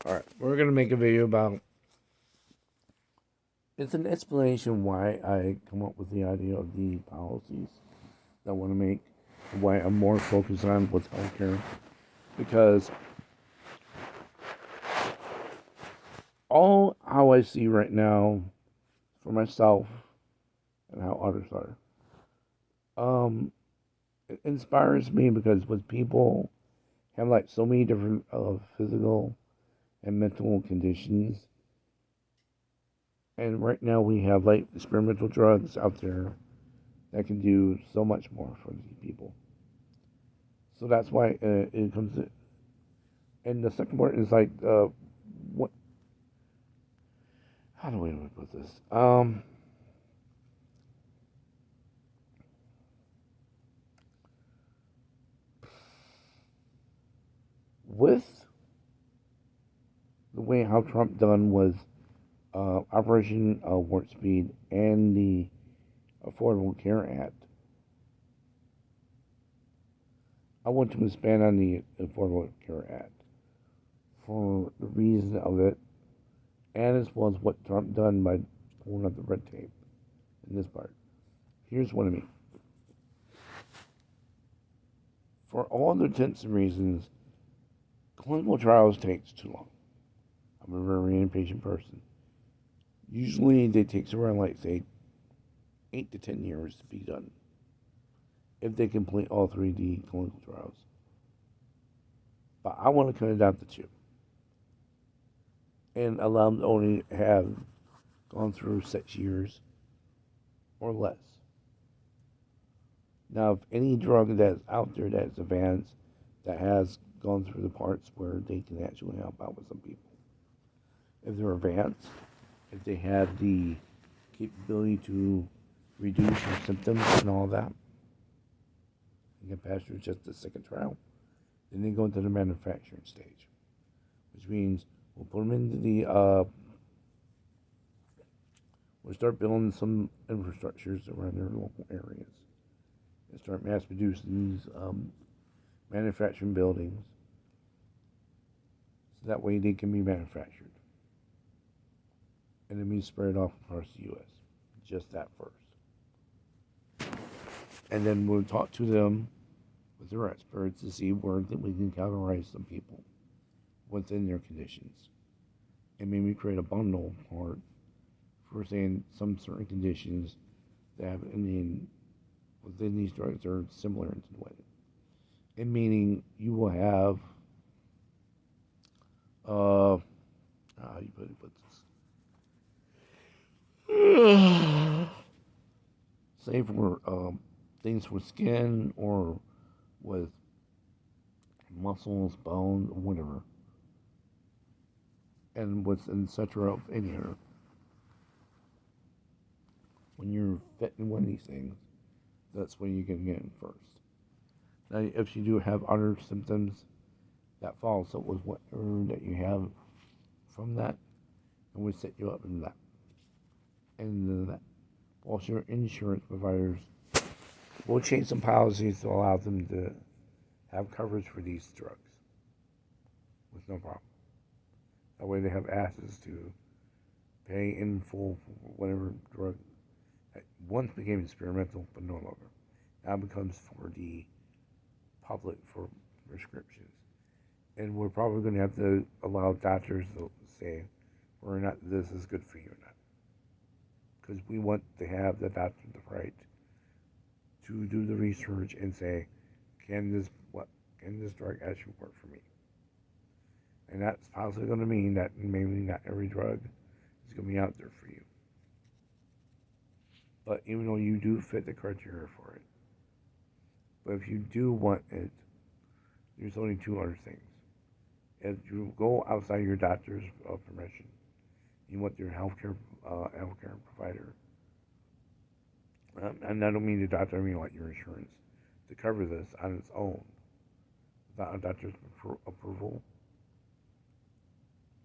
Alright, we're going to make a video about. It's an explanation why I come up with the idea of the policies that I want to make, and why I'm more focused on with healthcare. Because all how I see right now for myself and how others are, it inspires me because with people have like so many different physical and mental conditions. And right now we have like experimental drugs out there that can do so much more for these people. So that's why it comes. And the second part is like, what? How do we put this? With the way how Trump done was Operation Warp Speed and the Affordable Care Act, I want to expand on the Affordable Care Act for the reason of it, and as well as what Trump done by pulling up the red tape in this part. Here's what I mean. For all the intents and reasons, clinical trials takes too long. I'm a very impatient person. Usually, they takes around like say 8 to 10 years to be done if they complete all 3D clinical trials. But I want to cut it down to two and allow them to only have gone through 6 years or less. Now, if any drug that's out there that's advanced, that has gone through the parts where they can actually help out with some people, if they're advanced, if they have the capability to reduce your symptoms and all that, and get past through just the second trial, then they go into the manufacturing stage, which means we'll put them into we'll start building some infrastructures around their local areas and start mass producing these manufacturing buildings so that way they can be manufactured and then be spread off across the U.S. Just that first. And then we'll talk to them with their experts to see where we can categorize some people within their conditions and maybe create a bundle for saying some certain conditions that have within these drugs are similar in the way. And meaning you will have how you put this? Say for things with skin or with muscles, bones, or whatever, and with etc. in here. When you're fitting one of these things, that's when you can get in first. Now, if you do have other symptoms that fall, so it was whatever that you have from that, and we set you up in that. And that. Also, your insurance providers will change some policies to allow them to have coverage for these drugs with no problem. That way, they have access to pay in full for whatever drug that once became experimental, but no longer. Now becomes for the public for prescriptions. And we're probably going to have to allow doctors to say whether or not this is good for you or not. Because we want to have the doctor the right to do the research and say, can this drug actually work for me? And that's possibly going to mean that maybe not every drug is going to be out there for you. But even though you do fit the criteria for it, but if you do want it, there's only two other things. If you go outside your doctor's permission, you want your healthcare provider, and I don't mean the doctor, I mean like your insurance, to cover this on its own without a doctor's approval.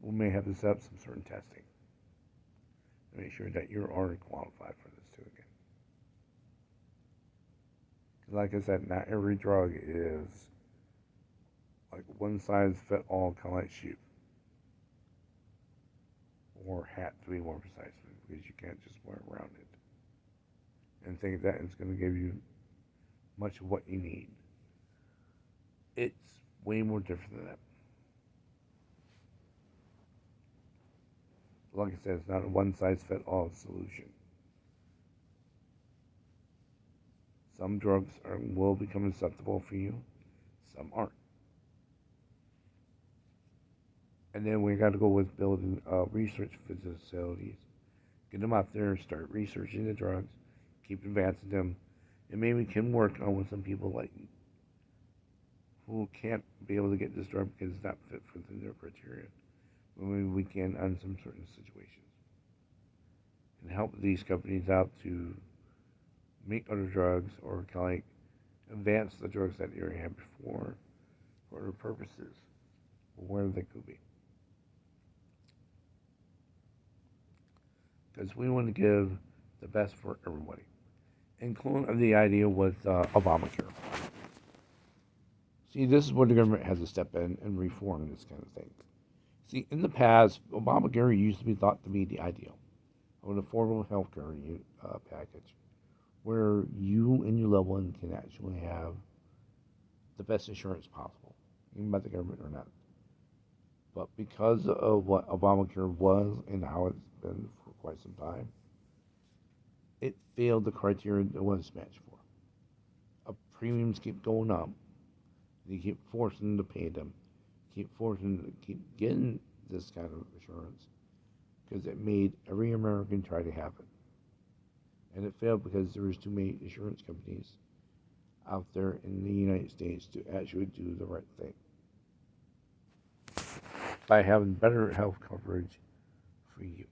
We may have to set up some certain testing to make sure that you're already qualified for this too again. Because like I said, not every drug is like one size fit all kind of like shoe. or hat to be more precise, because you can't just wear around it and think that it's going to give you much of what you need. It's way more different than that. Like I said, it's not a one size fits all solution. Some drugs will become acceptable for you, some aren't. And then we got to go with building research facilities, get them out there, start researching the drugs, keep advancing them, and maybe we can work on with some people like who can't be able to get this drug because it's not fit for their criteria. Maybe we can on some certain situations and help these companies out to make other drugs or kind of advance the drugs that they already had before for other purposes or whatever they could be. Because we want to give the best for everybody, including the idea with Obamacare. See, this is where the government has to step in and reform this kind of thing. See, in the past, Obamacare used to be thought to be the ideal of an affordable health care package where you and your loved one can actually have the best insurance possible, even by the government or not. But because of what Obamacare was and how it's been for quite some time, it failed the criteria it was matched for. Premiums keep going up. They keep forcing to pay them, keep getting this kind of insurance because it made every American try to have it. And it failed because there was too many insurance companies out there in the United States to actually do the right thing. By having better health coverage for you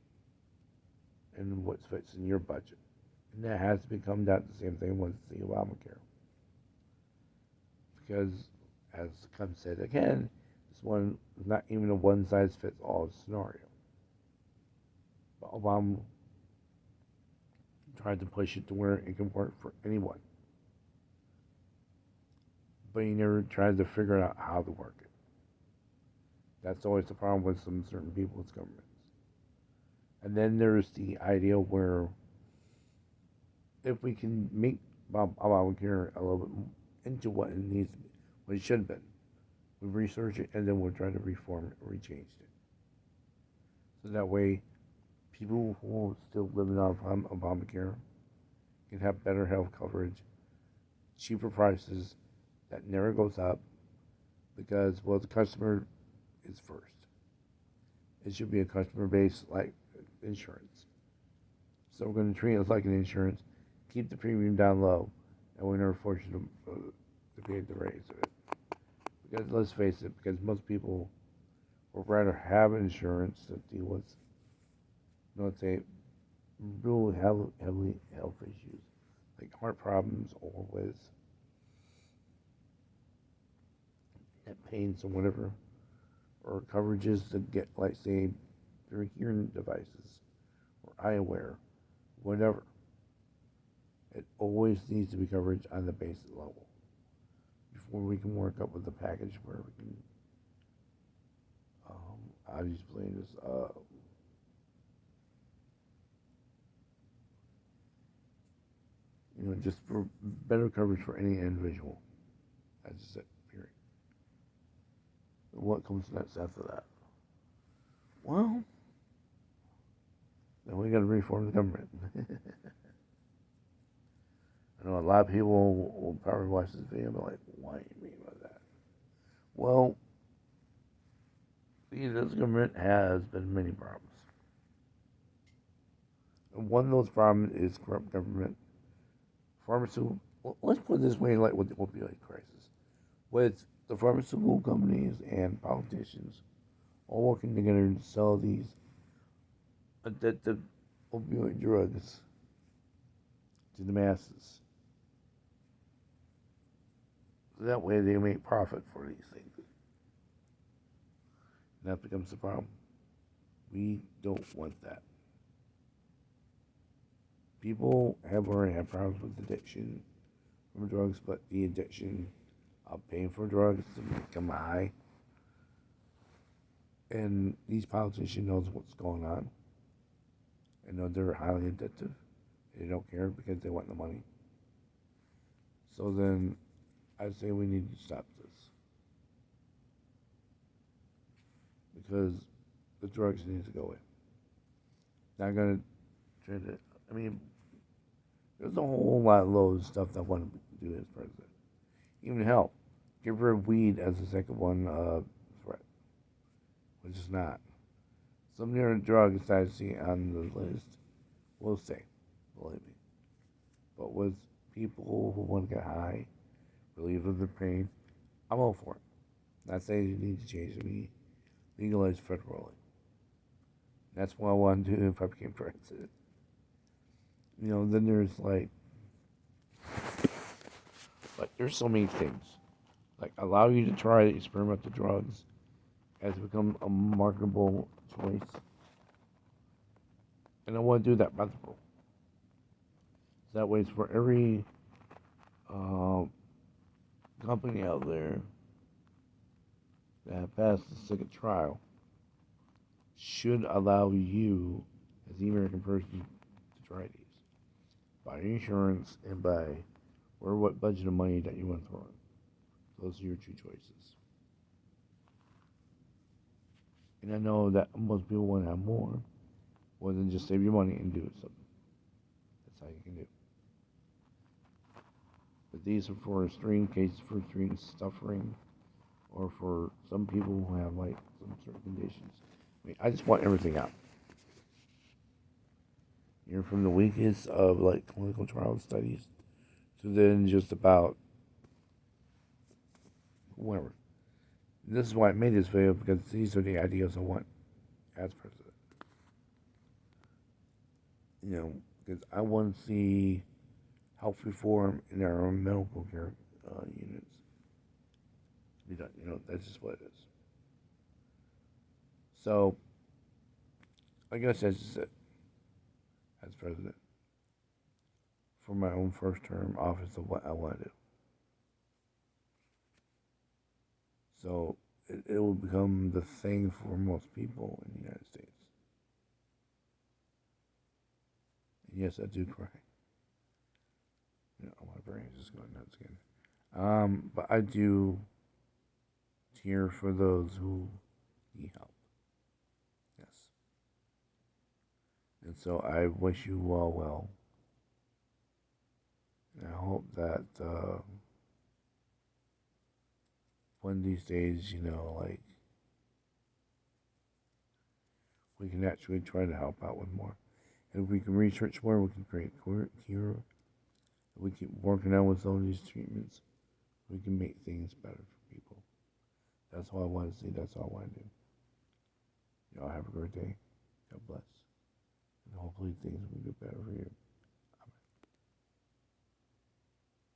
and what fits in your budget. And that has to become that the same thing with the Obamacare. Because, as Trump said again, this one is not even a one size fits all scenario. But Obama tried to push it to where it can work for anyone. But he never tried to figure out how to work it. That's always the problem with some certain people's governments. And then there's the idea where if we can make Obamacare a little bit into what it needs to be, what it should have been, we research it and then we'll try to reform it or rechange it. So that way, people who are still living off Obamacare can have better health coverage, cheaper prices that never goes up because, well, the customer is first. It should be a customer base like insurance. So we're going to treat it like an insurance, keep the premium down low, and we never force you to pay the raise of it. Because let's face it, because most people would rather have insurance to deal with, let's say, real heavy health issues, like heart problems or with neck pains or whatever, or coverages to get, like, say, their hearing devices or eyewear, whatever. It always needs to be coverage on the basic level before we can work up with the package where we can obviously this just for better coverage for any individual. That's just it, period. What comes next after that? Well, then we got to reform the government. I know a lot of people will probably watch this video and be like, why do you mean by that? Well, this government has been many problems. And one of those problems is corrupt government. Pharmaceutical, let's put it this way, like with the opioid crisis. With the pharmaceutical companies and politicians all working together to sell these addictive opioid drugs to the masses. So that way they make profit for these things. And that becomes the problem. We don't want that. People have already had problems with addiction from drugs, but the addiction of paying for drugs to make them high. And these politicians knows what's going on. I know they're highly addictive. They don't care because they want the money. So then I say we need to stop this because the drugs need to go in. Not gonna try to. I mean, there's a whole lot of low stuff that I want to do as president. Even hell, give her weed as the second one threat, which is not. Some different drugs that I see on the list will stay, believe me. But with people who want to get high, relieve of their pain, I'm all for it. Not saying you need to change it, be legalized federally. That's what I want to do if I became president. Then there's there's so many things. Like allow you to try to experiment the drugs as become a marketable choice. And I want to do that by the rule. So that way it's for every company out there that passed the second trial should allow you, as the American person, to try these. By insurance and by what budget of money that you want to throw in. Those are your two choices. And I know that most people want to have more than just save your money and do something. That's how you can do it. But these are for extreme cases, for extreme suffering, or for some people who have some certain conditions. I just want everything out. You're from the weakest of clinical trial studies to then just about whatever. This is why I made this video, because these are the ideas I want as president. Because I want to see health reform in our own medical care units. Be done. That's just what it is. So, I guess that's just it. As president, for my own first term office of what I want to do. So, it will become the thing for most people in the United States. And yes, I do cry. My brain is just going nuts again. But I do cheer for those who need help. Yes. And so I wish you all well. And I hope that one of these days, we can actually try to help out with more. And if we can research more, we can create cure. If we keep working on with all these treatments, we can make things better for people. That's all I want to see. That's all I want to do. Y'all have a great day. God bless. And hopefully things will get better for you.